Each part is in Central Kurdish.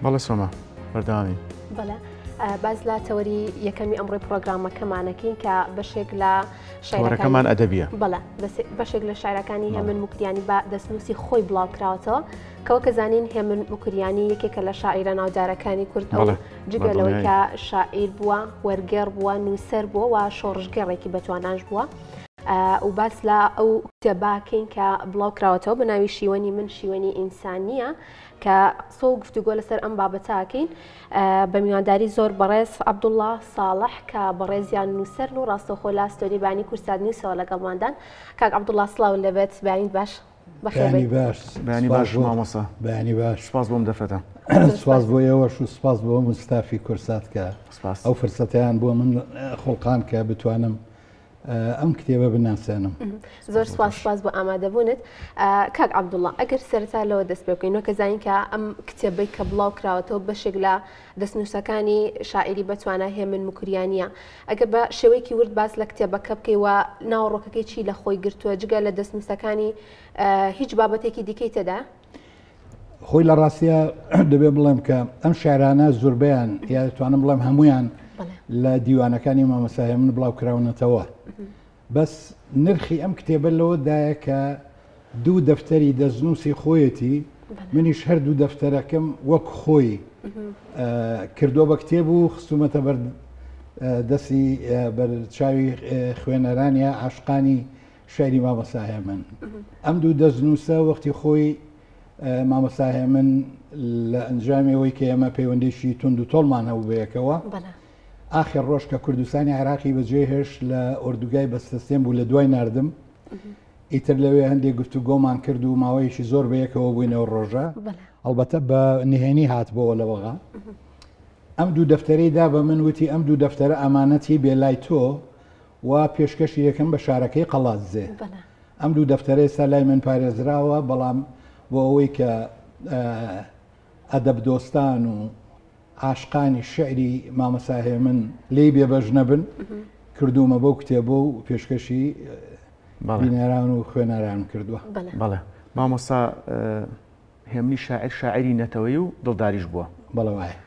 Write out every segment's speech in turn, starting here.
بەڵێ سۆما بەردەوامی. بەڵێ باز لە تەوەری یەکەمی ئەمڕۆی پرۆگرامەکەمانەکەین کە بەشێک لە شاعیرەکەمان ئەدەبیە. بەڵێ بەشێک لە شاعیرەکانی هێمن موکریانی بە دەستنووسی خۆی بڵاوکراوەتەوە کەوە کە زانین هێمن موکریانی یەکێکە لە شاعیرە ناودارەکانی کورد جگەلەوەی کە شاعیر بووە، وەرگێڕ بووە، نووسەر بووە و شۆڕژگەڕێکی بەتواناش بووە. و باس لە ئەو کتێباکەین کە بڵاوکراوەتەوە بە ناوی شیوەنی من شیوەنی ئینسانیە کە سۆ گفتوگۆ لەسەر ئەم بابەتاکەین بە میوانداری زۆر بەڕێز عەبدوڵڵا ساڵح کە بەڕێزیان نووسەرن و ڕاستەوخۆ لا ستۆریبانی کورسات نووسەوە لەگەڵماندان. کاک عەبدوڵڵا سڵاو لەبێت بەیانیت باش بەخێر باش بەیانی باش مامۆستا بەیانی باش سپاس بۆم دەفەتە سپاس بۆ ئێوەش و سپاس بۆ مستافی کورسات کە ئەو فرسەتیان بۆ من خۆڵقان کە بتوانم ئەم کتێبە بناسێنم. زۆر سپاس بۆ ئامادەبوونت. کاک عەبدوڵڵا ئەگەر سەرەتا لەوە دەست پێ بکەین کە زانین کە ئەم کتێبەی کە بڵاو کراوەتەوە بەشێک لە دەستنووسەکانی شاعیری بەتوانە هێمن موکریانیە ئەگەر بە شێوەیەکی ورد باس لە کتێبەکە بکەیوە ناوەڕۆکەکەی چی لە خۆی گرتووە جگە لە دەستنووسەکانی هیچ بابەتێکی دیکەی تێدا؟ خۆی لە ڕاستیە دەبێ بڵێم کە ئەم شاعرانە زۆربیان یا دەتوانم بڵێم هەمویان لە دیوانەکانی مامۆستا هێمن بڵاو کراونەتەوە. بەس نرخی ئەم کتێبە لەوەدایە کە دوو دەفتەری دەستنووسی خۆیەتی منیش هەردوو دەفتەرەکەم وەک خۆی کردووە بە کتێب و خستومەتە بەر دەستی بەرچاوی خوێنەرانیە عاشقانی شایری مامۆستا هێمن. ئەم دوو دەستنووسە وەختی خۆی مامۆستا هێمن لە ئەنجامەوەی کە ئێمە پەیوەندیشی تونند و تۆڵمان هەبوو بەیەکەوە ئاخر ڕۆژ کە کوردستانی عێراقی بەجێهێش لە ئۆردوگای بەستەستێن بوو لە دوای ناردم ئیتر لەوێ هەندێک گفتوگۆمان کرد و ماوەیەکی زۆر بەیەکەوە بووینەوە ڕۆژە ئەڵبەتە بە نهێنی هاتبەوە لەوەغا. ئەم دوو دەفتەرەیدا بە من وتی ئەم دوو دەفتەرە ئەمانەتی بێلای تۆ و پێشکەشی یەکەم بە شارەکەی قەڵاتزێ. ئەم دوو دەفتەرەی ئێستا لای من پارێزراوە بەڵام بۆ ئەوەی کە ئەدەب دۆستان و عاشقانی شعری مامۆستا هێمن لێی بێبەش نەبن کردومە بەو کتێبە و پێشکەشی بینەران و خوێنەران کردووە. بەڵێ مامۆستا هێمنی شاعری نەتەوەی و دڵداریش بووە. بەڵێ وایە.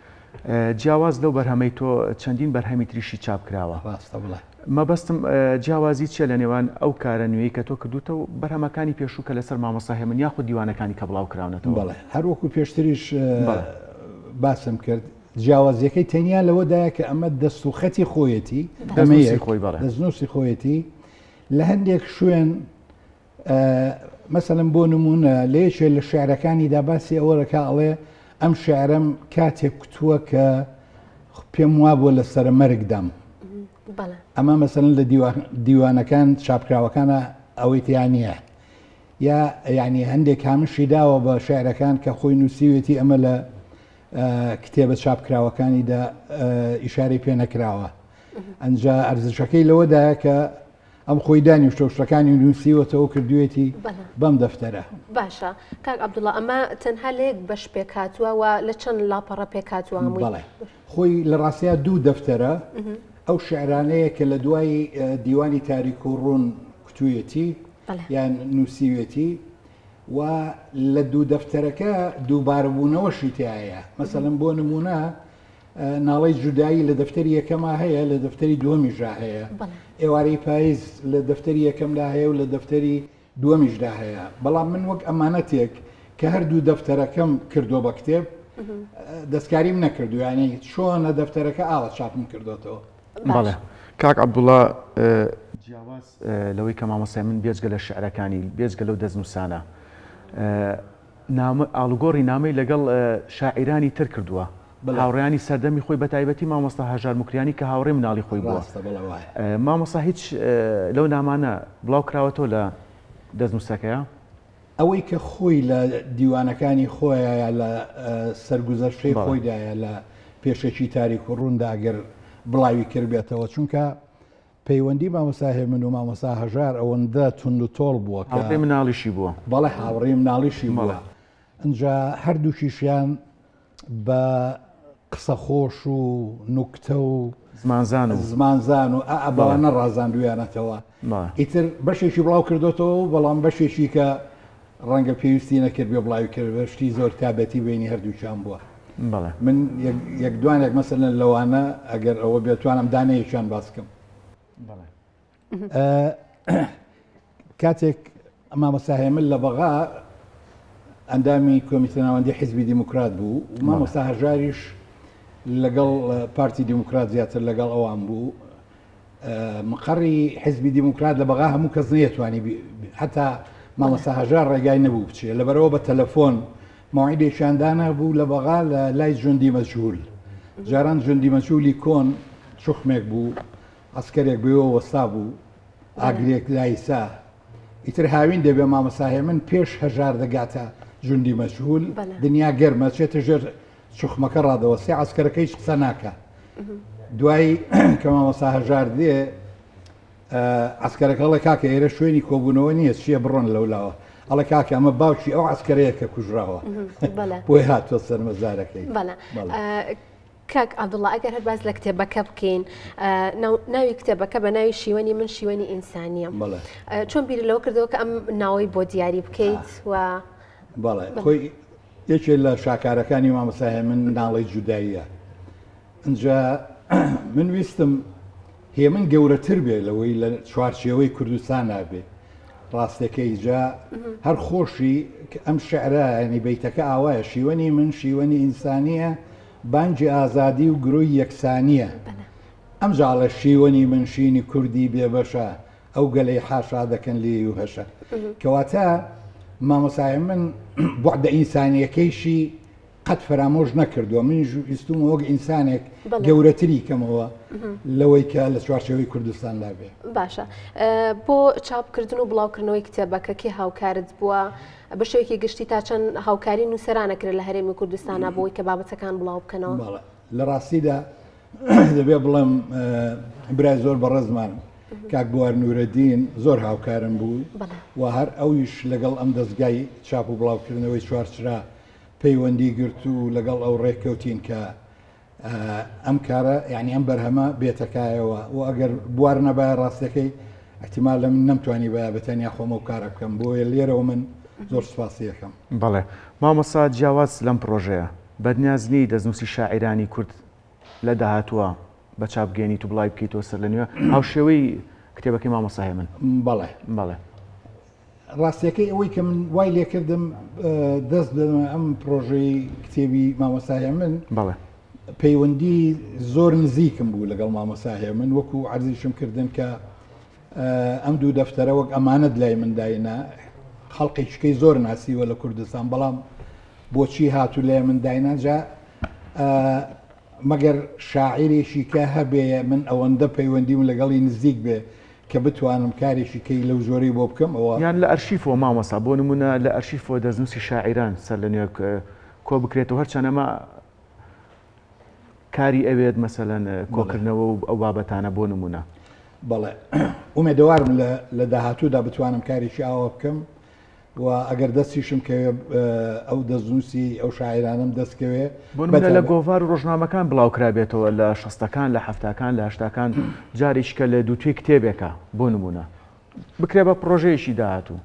جیاواز لەو بەرهەمەی تۆ چەندین بەرهەمی تریشی چاپ کراوە. ڕاستە بڵێ. مەبەستم جیاوازی چیە لە نێوان ئەو کارە نوێی کە تۆ کردوتە و بەرهەمەکانی پێشوو کە لەسەر مامۆستا هێمن یاخود دیوانەکانی کە بڵاو کراونەتەوە؟ بەڵێ هەروەکو پێشتریش باسم کرد جیاوازیەکەی تەنیا لەوەدایە کە ئەمە دەست و خەتی خۆیەتی دەستنووسی خۆیەتی لە هەندێک شوێن مەسەڵەن بۆ نمونە لە یەکێ لە شێعرەکانیدا باسی ئەوە دەکا ئەڵێ ئەم شێعرەم کاتێک کوتووە کە پێم وا بووە لە سەرە مەرگدام. ئەمە مەسەڵەن لە دیوانەکان چاپکراوەکانە ئەوەی تیان نییە یا یعنی هەندێک هامشی داوە بە شێعرەکان کە خۆی نووسیوێتی ئەمە لە کتێبە چاپکراوەکانیدا ئیشارەی پێ نەکراوە. ئەنجا ئەرزشەکەی لەوەدایە کە ئەم خۆی دانی شتەکانی نووسیوەتەوە کردوێتی بەم دەفتەرە. باشە کاک عەبدوڵڵا ئەمە تەنها لێک بەش پێکاتووە و لە چەند لاپەڕە پێکاتووە هەمووی؟ بەڵێ خۆی لە ڕاستیە دوو دەفتەرە ئەو شێعرانەیە کە لە دوای دیوانی تاریک و ڕوون کتوویەتی یان نووسیوێتی و لە دوو دەفتەرەکە دووبارەبوونەوەشی تایە. مەسەڵەن بۆ نمونە ناڵەی جودایی لە دەفتەری یەکەما هەیە لە دەفتەری دووەمیشدا هەیە ئێوارەی پاییز لە دەفتەری یەکەمدا هەیە و لە دەفتەری دووەمیشدا هەیە. بەڵام من وەک ئەمانەتێک کە هەردوو دەفتەرەکەم کردو بە کتێب دەستکاریم نەکردو ینی چۆنە دەفتەرەکە ئاوە چاپم کردوێتەوە. بەڵێ کاک عەبدوڵڵا جیاواز لەوەی کە مامۆستا من بێجگە لە شێعرەکانی بێجگە لەو دەستنووسانە ئاڵوگۆڕی نامەی لەگەڵ شاعیرانی تر کردووە هاوڕێیانی سەردەمی خۆی بە تایبەتی مامۆستا هەژار موکریانی کە هاوڕێ مناڵی خۆی بووە. مامۆستا هیچ لەو نامانە بڵاو کراوەتەوە لە دەستنووسەکەیە؟ ئەوەی کە خۆی لە دیوانەکانی خۆیە لە سەرگوزەشتەی خۆیدایە لە پێشێکی تاریک و ڕووندا ئەگەر بڵاوی کردبێتەوە چونکە پەیوەندی مامۆستا هێمن و مامۆستا هەژار ئەوەندە تونند و تۆڵ بووە کە هاوڕێی مناڵیشی بووە. بەڵێ هاوڕێی مناڵیشی بووە. ئەنجا هەردووکیشیان بە قسە خۆش و نوکتە و زمانزان و ئەبانە ڕازاندویانەتەوە. ئیتر بەشێکی بڵاو کردوێتەوە بەڵام بەشێکی کە ڕەنگە پێویستی نەکرد بێ بڵاوی کرد شتی زۆر تابەتی بینی هەردووچیان بووە. من یەک دوانێک مەسەلەن لەوانە ئەگەر ئەوە بێتوانم دانەیەکیان باس بکەم. کاتێک مامۆستا هێمن لە بەغا ئەندامی کۆمیتە ناوەندی حیزبی دیموکرات بوو و مامۆستا هەژاریش لەگەڵ پارتی دیموکرات زیاتر لەگەڵ ئەوان بوو. مقڕی حیزبی دیموکرات لە بەغا هەموو کەس نەیەتوانی حتا مامۆستا هەژار ڕێگای نەبوو بچێت لەبەرەوە بە تەلەفۆن ماوعیدێکیاندانە بوو لە بەغا لە لای ژوندی مەجهول. جاران ژوندی مەجهولی کۆن شوخمێک بوو ئەسکەرێک بێەوە وەستا بوو ئاگرێک لایسا ئیتر هاوین دەبێ مامۆستا هێمن پێش هەژار دەگاتە ژوندی مەجهول دنیا گەرمە چێتە ژێر شوخمەکە ڕادەوەسێ ئەسکەرەکەیش قسە ناکە. دوای کە مامۆستا هەژار دێ ئەسکەرەکە ئەڵێ کاکە ئێرە شوێنی کۆبوونەوە نییە چیە بڕۆن لەولاوە ئەڵێ کاکە ئەمە باوکی ئەو ئەسکەرەیە کە کوژراوە بۆی هاتووە سەرمەزارەکەی. کاک عەبدوڵڵا ئەگەر هەر باز لە کتێبەکە بکەین ناوی کتێبەکە بە ناوی شیوەنی من شیوەنی ئینسانیە چۆن بیر لەوە کردەوە کە ئەم ناوەی بۆ دیاری بکەیت و بەڵێ خۆی یەکێک لە شاکارەکانی مامۆستا هێمن ناڵەی جوداییە. اینجا من ویستم هێمن گەورەتر بێ لەوەی لە چوارچێوەی کوردستان نابێ ڕاستەکەی جا هەر خۆشی ئەم شعرە ینی بەیتەکە ئاوایە شیوەنی من شیوەنی ئینسانیە بانجی ئازادی و گرۆی یەکسانیە ئەم جاڵە شیوەنی من شینی کوردی بێبەشە ئەو گەلەی حاشا دەکەن لێ و هەشە کەواتە مامۆستا هێمن بوعدە ئینسانیەکەیشی قەت فرامۆژ نەکردووە من ویستم وەک ئینسانێک گەورەتری کەمەوە لەوەی کە لە چوارچێوەی کوردستان دابێ. باشە بۆ چاپکردن و بڵاوکردنەوەی کتێبەکەکی هاوکارت بووە بە شێوەیەکی گشتی تا چەند هاوکاری نووسەرانەکرد لە هەرێمی کوردستانە بۆی کە بابەتەکان بڵاو بکەنەوە. لە ڕاستیدا دەبێ بڵێم برای زۆر بەڕێزمان کاک بوار نورەدین زۆر هاوکارم بوو و هەر ئەویش لەگەڵ ئەم دەستگای چاپ و بڵاوکردنەوەی چوارچرا پەیوەندی گرت و لەگەڵ ئەو ڕێککەوتین کە ئەم کارە یعنی ئەم بەرهەمە بێتەکایەوە و ئەگەر بوار نەبایە ڕاستەکەی احتیمال لە من نەمتوانی بە بەتەنیا خۆمە و کارە بکەم بۆیە لێرەوە من زۆر سپاسی یەکەم. بەڵێ مامۆستا جیاواز لەم پرۆژەیە بەدنیازنی دەستنووسی شاعیرانی کورد لە داهاتووە بە چاپگەێنیت و بڵای بکەیتەوە سەر لە نوێ هاوشێوەی کتێبەکەی مامۆستا هێمن. بەڵێ بەڵێ ڕاستیەکەی ئەوەی کە من وای لێکردم دەست بدەمە ئەم پرۆژەی کتێبی مامۆستا هێمن بەڵێ پەیوەندی زۆر نزیکم بوو لەگەڵ مامۆستا هێمن وەکو عەرزیشم کردن کە ئەم دوو دەفتەرە وەک ئەمانەت لای من داینە خەڵقێکیکەی زۆر ناسیوە لە کوردستان بەڵام بۆچی هاتوو لای من دایناجا مەگەر شاعیرێکی کە هەبێ من ئەوەندە پەیوەندیم لەگەڵی نزیک بێ کە بتوانم کارێکی کەی لەو زۆرەی بۆ بکەم ئەوە یان لە ئەرشیفەوە مامۆستا بۆ نمونە لە ئەرشیفەوە دەستنووسی شاعیران سەر لە نوێ کۆ بکرێتەوە هەرچەند ئەمە کاری ئەوێت مەسەلەن کۆکردنەوە و ئەو بابەتانە بۆ نمونە. بەڵێ ئومێدەوارم لە داهاتوودا بتوانم کارێکی ئاوە بکەم و ئەگەر دەستیشم کەوێ ئەو دەستنووسی ئەو شاعیرانم دەستکەوێ لە گۆڤار و ڕۆژنامەکان بڵاوکرابێتەوە لە 60ەکان لە 70ەکان لە 80ەکان جارێککە لە دووتوی کتێبێکە بۆ نمونە بکرێ بە پرۆژەیەشی داهاتوو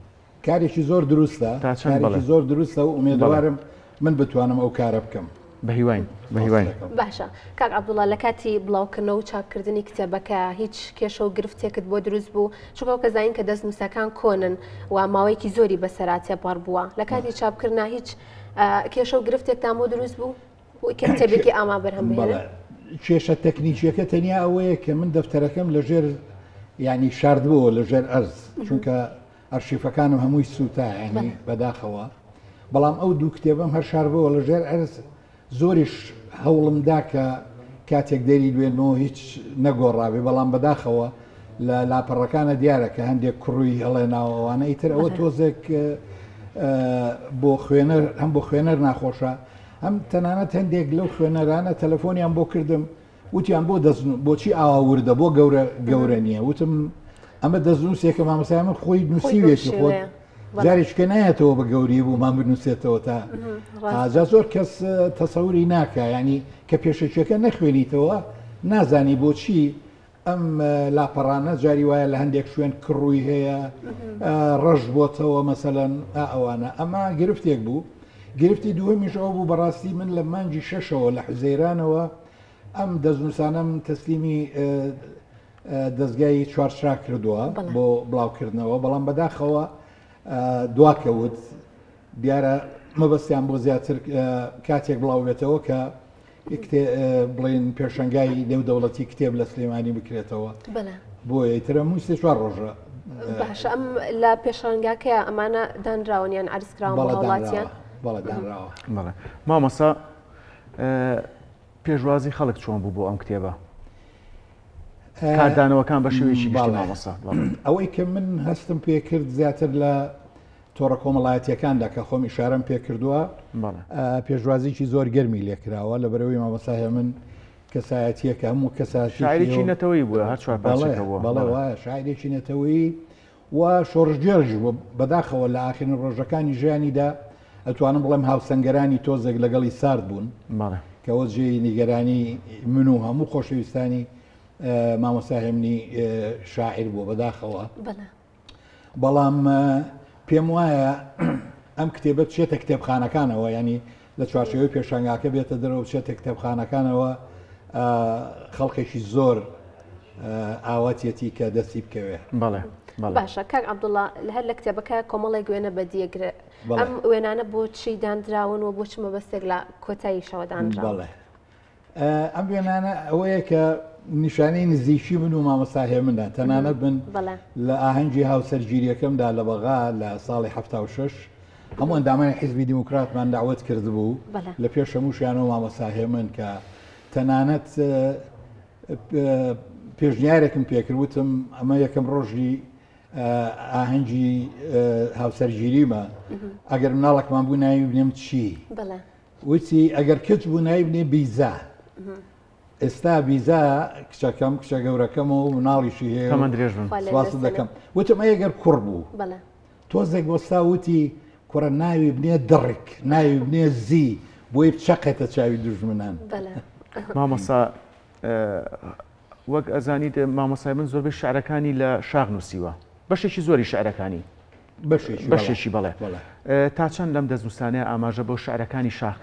کارێکی زۆر دروستە کارێکی زۆر دروستە و ئومێدەوارم من بتوانم ئەو کارە بکەم. بەهیوان بەهیوان. باشە کاک عەبدوڵڵا لە کاتی بڵاوکردنەوە و چاپکردنی کتێبەکە هیچ کێشە و گرفتێکت بۆ دروست بوو چونکە کە زانین کە دەستنووسەکان کۆنن و ماوەیەکی زۆری بەسەرات تێپەڕ بووە لە کاتی چاپکردنا هیچ کێشە و گرفتێکتان بۆ دروست بوو کتێبێکی ئاما بەرهەم بهێنن؟ کێشە تەکنیکیەکە تەنیا ئەوەیە کە من دەفتەرەکەم لەژێر ینی شاردبووە لەژێر ئەرز چونکە ئەرشیفەکانم هەمووی سووتا ینی بەداخەوە بەڵام ئەو دوو کتێبم هەر شاردبووە لەژێر ئەرز زۆریش هەوڵمدا کە کاتێک دەری دوێنەوە هیچ نەگۆڕاوێ بەڵام بەداخەوە لە لاپەڕەکانە دیارە کە هەندێک کوڕووی هەڵێناوەوانە ئیتر ئەوە تۆزێک بۆ خوێنەر هەم بۆ خوێنەر ناخۆشە هەم تەنانەت هەندێک لەو خوێنەرانە تەلەفۆنیان بۆ کردم وتیان بۆ بۆچی ئاوردە بۆ گەورە نییە وتم ئەمە دەستنووسێکە مامۆستایە خۆی نووسیوێکی خۆت جارێککە نایەتەوە بە گەوری بوومان بنووسێتەوە تا ئاجا زۆر کەس تەسەوری ناکە ینی کە پێشەکیەکە نەخوێنیتەوە نازانی بۆچی ئەم لاپەڕانە جاری وایە لە هەندێک شوێن کڕووی هەیە ڕەش بۆتەوە مەسەلەن ئەوانە ئەمە گرفتێک بوو گرفتی دووەمیش ئەو بوو بەڕاستی من لە مانگی شەشەوە لە حوزەیرانەوە ئەم دەستنووسانم تەسلیمی دەستگای چوارچرا کردووە بۆ بڵاوکردنەوە، بەڵام بەداخەوە دواکەوت دیارە مەبەستیان بۆ زیاتر کاتێک بڵاو بێتەوە کە بڵێن پێشەنگای نێودەوڵەتی کتێب لە سلێمانی بکرێتەوە بۆیە ئیترە مووی سێ چوار ڕۆژە. باش ئەم لە پێشەنگاکە ئەمانە دانراونیان عرزکراون بە وڵاتیان؟ بەڵێ دانراوە. بەڵێ مامەسا پێشوازی خەڵک چۆن بوو بۆ ئەم کتێبە؟ کاردانەوەکان بە شێوەیەکی گشتی مامەسا. ئەوەی کە من هەستم پێ کرد زیاتر لە تۆڕە کۆمەڵایەتیەکاندا کە خۆم ئیشارەم پێ کردووە پێشوازیی زۆر گەرمی لێکراوە لە بەرەوەی مامەساهێ من کەسایەتیەکە هەموو کەساشی شاعیرێکی نەتەوەیی بووە هەر چوار پارچەکەوە. بەڵێ وایە شاعیرێکی نەتەوەیی و شۆڕژگێڕژ بوو بەداخەوە لە ئاخرین ڕۆژەکانی ژیانیدا ئەتوانم بڵێم هاوسەنگەرانی تۆزێک لەگەڵی سارد بوون کەەوە جێی نیگەرانی من و هەموو خۆشەویستانی مامۆساهێمنی شاعیر بوو بەداخەوە. بەڵام پێم وایە ئەم کتێبە چێتە کتێبخانەکانەوە، ینی لە چوارچێوەی پێشەنگاکە بێتە دەرەوە چێتە کتێبخانەکانەوە خەڵکێکی زۆر ئاواتێتی کە دەستی بکەوێ. بەڵێ باشە کاک عەبدوڵڵا هەر لە کتێبەکە کۆمەڵێک وێنە بەدیەگرێت ئەم وێنانە بۆ چی دانراون و بۆ چ مەبەستێک لە کۆتاییشەوە دانراون؟ ئەم وێنانە ئەوەیە کە نیشانەی نزیکی من و مامەساهێ مندا تەنانەت بن لە ئاهەنگی هاوسەرگیریەکەمدا لە بەغا لە ساڵی 76 هەموو ئەندامانی حیزبی دیموکراتمان داوەت کردبوو لە پێش هەمووشیانەوە مامەساهێ من کە تەنانەت پێشنیارێکم پێکردوتم ئەمە یەکەم ڕۆژی ئاهەنگی هاوسەرگیریمە ئەگەر مناڵێکمان بوو ناوی بنێم چی؟ وتی ئەگەر کچ بوو ناوی بنێ بیزا. ئێستا بیزا کچەکەم کچە گەورەکەم و مناڵیشی هەیە سواس دەکەم. وتم ئەگەر کوڕ بوو تۆزێک وەستا وتی کوڕە ناوی بنێ دڕک ناوی بنێ زی بۆی بچەقێتە چاوی دوژمنان. مامەسا وەک ئەزانیت مامۆسای من زۆربەی شعرەکانی لە شاغ نووسیوە، بەشێکی زۆری شعرەکانی بەشێکی بەڵێ تا چەند لەم دەستنووسانەیە ئاماژە بۆ شعرەکانی شاغ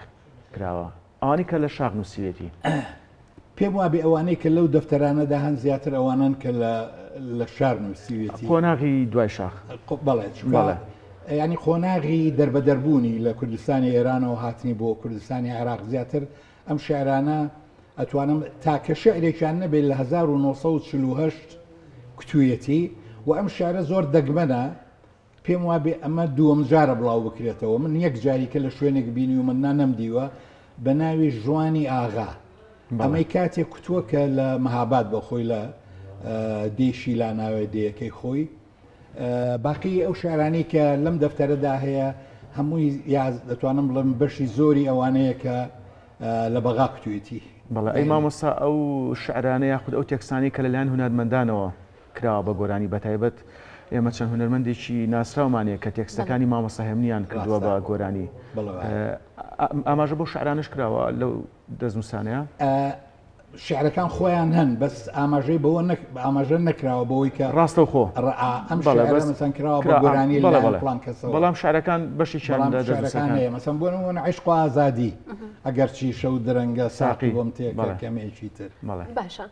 کراوە ئەوانی کە لە شاغ نووسیوێتی؟ پێم وابێ ئەوانەی کە لەو دەفتەرانەدا هەن زیاتر ئەوانن کە لە شار نووسیوێتی خۆناغی دوای شاخ. بەڵێ ینی خۆناغی دەربەدەربوونی لە کوردستانی ئێرانەوە هاتنی بۆ کوردستانی عێراق زیاتر ئەم شعرانە ئەتوانم تاکە شعرێکیان نەبێت لە 1940 کتوویەتی و ئەم شارە زۆر دەگمەنە پێم وابێ ئەمە دووەم جارە بڵاو بکرێتەوە. من یەک جاریکە لە شوێنێک بینی و من نەمدیوە بە ناوی ژوانی ئاغا. ئەمەی کاتێک کوتووە کە لە مەهاباد بە خۆی لە دێشی لا ناوێ دەیەکەی خۆی باقی ئەو شارانی کە لەم دەفتەرەدا هەیە هەمووی دەتوانم بڵم بەشی زۆری ئەوانەیە کە لە بەغا کتوێتی. بەڵێ ئەی مامۆستا ئەو شعرانە یاخود ئەو تێکستانی کە لەلایەن هونەرمەندانەوە کراوە بە گۆرانی بەتایبەت ئێمە چەند هونەرمەندێکی ناسراومانەیە کە تێکستەکانی مامۆساهێمنیان کردووە بە گۆرانی. ئاماژە بۆ شعرانش کراوە لەو دەستنووسانەیە؟ شعرەکان خۆیان هەن بەس ئاماژەی بەوە ئاماژە نەکراوە بەوەی کە ڕاستە خۆ ئەم شعرە کراوە بە گۆرانی پلان کەسەوە. بەڵام شعرەکان بەشی شعرەکان هەیە مەسەن بۆ عیشق و ئازادی ئەگەر چی شەو درەنگە ساقی بۆم تێکە کەمێکی تر. باشە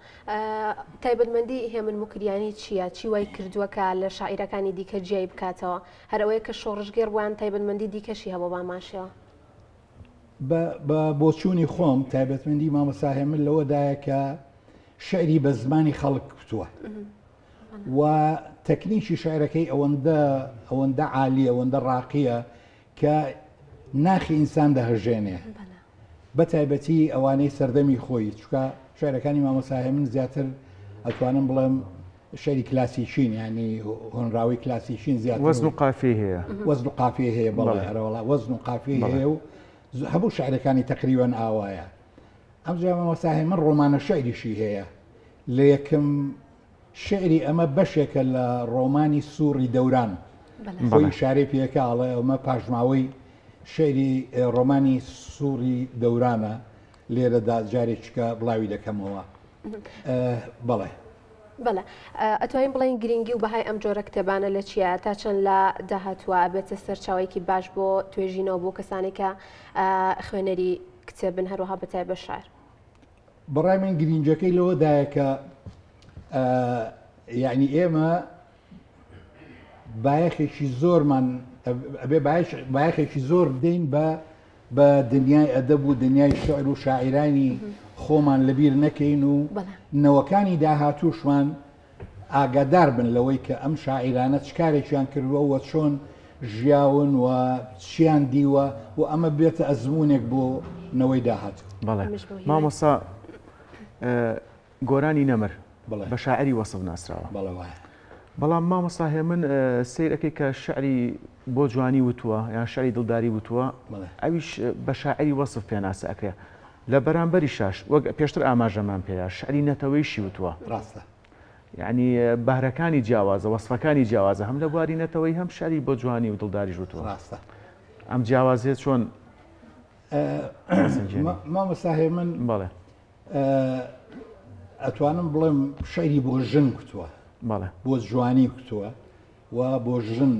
تایبەتمەندی هێمن مکریانی چییە؟ چی وای کردووە کە لە شاعیرەکانی دیکە جیای بکاتەوە هەر ئەوەیە کە شۆڕژگێڕ بوویان تایبەتمەندی دیکەشی هەبوو باماشەوە؟ بە بۆچوونی خۆم تایبەتمەندی مامەساهێ من لەوەدایە کە شعری بە زمانی خەڵک کوتووە و تەکنیکی شعرەکەی ئەوەندە عالی ئەوەندە ڕاقیە کە ناخی ئینسان دەهەژێنێ بە تایبەتی ئەوانەی سەردەمی خۆی چکە شعرەکانی مامەساهێ من زیاتر ئەتوانم بڵێم شعری کلاسیکین ینی هۆنراوی کلاسیکین زیاتر وەزن و قافیە هەیە وەزن و قافیە هەیە بەڵێ هەرەوەڵا وەزن و قافیە هەیە و هەموو شعرەکانی تقریبان ئاوایە. ئەم جا مامۆساهێ من ڕۆمانە شعریشی هەیە لە یەکەم شعری ئەمە بەشێکە لە ڕۆمانی سووری دەوران خۆی شارەی پێکاڵێ ئەمە پاژماوەی شعری ڕۆمانی سووری دەورانە لێرەدا جارێکیکە بڵاوی دەکەمەوە. بەڵێ بەڵێ ئەتوانین بڵین گرنگی و بەهای ئەم جۆرە کتێبانە لە چیە تا چەند لە داهاتوە بێتە سەرچاوێکی باش بۆ توێژینەوە بۆ کەسانی کە خوێنەری کتێبن هەروەها بەتای بە شار. بەڕای من گرنجەکەی لەوەدایە کە یعنی ئێمە بایەخێکی زۆرمان بایەخێکی زۆر بدەین بە دنیای ئەدەب و دنیای شعر و شاعیرانی خۆمان لەبیر نەکەین و نەوەکانی داهاتووشمان ئاگادار بن لەوەی کە ئەم شاعیرانە چ کارێکیان کردووە و چۆن ژیاون و چیان دیوە و ئەمە بێتە ئەزمونێک بۆ نەوەی داهاتوو. بەڵێ مامۆستا گۆرانی نەمر بە شاعری وەسف ناسراوە. بەڵام مامۆستا هێمن سیرەکەی کە شعری بۆ جوانی وتووە یان شعری دڵداری وتووە ئەویش بە شاعری وەسف پێناسە ئەکرێ لە بەرامبەری شاش وەک پێشتر ئاماژەمان پێیا شعری نەتەوەیشی وتووە. ڕاستە یعنی بەهرەکانی جیاوازە وەسفەکانی جیاوازە هەم لە بواری نەتەوەی هەم شعری بۆ جوانی و دڵداریش وتووە. ڕاستە ئەم جیاوازێت چۆن مامۆستا هێمن بەڵێ ئەتوانم بڵێم شعری بۆ ژن کوتووە بۆ جوانی کوتووە و بۆ ژن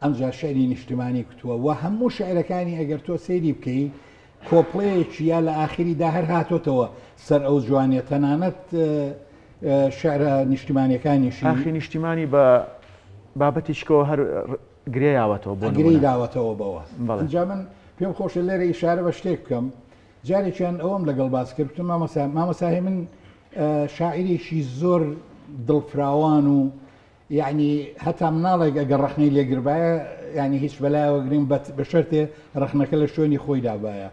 ئەمجا شعری نیشتمانی کوتووە و هەموو شعرەکانی ئەگەر تۆ سەیری بکەی کۆپڵەیەکی یا لە ئاخریدا هەر هاتۆتەوە سەر ئەو جوانیە تەنانەت شعرە نیشتیمانیەکانیشی ئاخی نیشتیمانی بە بابەتیشکەوە هەر گرێیاوەتەوە بۆ گرێی داوەتەوە بەوە. ئەنجا من پێم خۆشە لێرە ئیشارە بە شتێک بکەم جارێکیان ئەوم لەگەڵ باس کرد مامۆستا من شاعیرێکی زۆر دڵفراوان و یعنی هەتا مناڵێک ئەگەر ڕەخنەی لێگربایە ینی هیچ بەلایەوەگرین بە شەرتێ ڕەخنەکە لە شوێنی خۆی دابایە.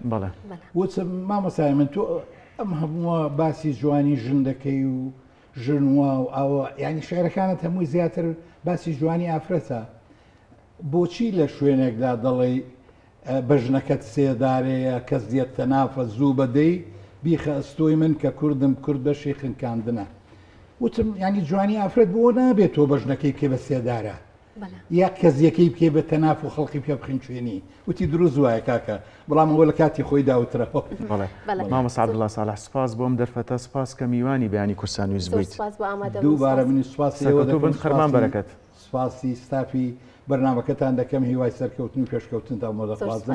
وتم مامۆستای من تۆ ئەم هەمووە باسی جوانی ژن دەکەی و ژنوە و ئەوە ینی شعرەکانت هەمووی زیاتر باسی جوانی ئافرەتە بۆچی لە شوێنێکدا دەڵێ بەژنەکەت سێدارەیە کەس دێت تەنافە زوو بەدەی بیخە ئەستۆی من کە کوردم کورد بەشی خنکاندنە. وتم ینی جوانی ئافرەت بۆ نابێت تۆ بەژنەکەی بکێ بە سێدارە یا کەزیەکەی بکێ بە تەناف و خەڵکی پێ بخین شوێنی وتی دروست وایە کاکە بەڵام ئەوە لە کاتی خۆی داوترەوە. مامۆستا عەبدوڵڵا ساڵح سپاس بۆم دەرفەتە سپاس کە میوانی بەیانی کورسان ویست بوویت. دووبارە منی سوپاسی بن خەرمان بەرەکەت سپاسی ستافی بەرنامەکەتان دەکەم هیوای سەرکەوتن و پێشکەوتن تا مۆدەخوازن.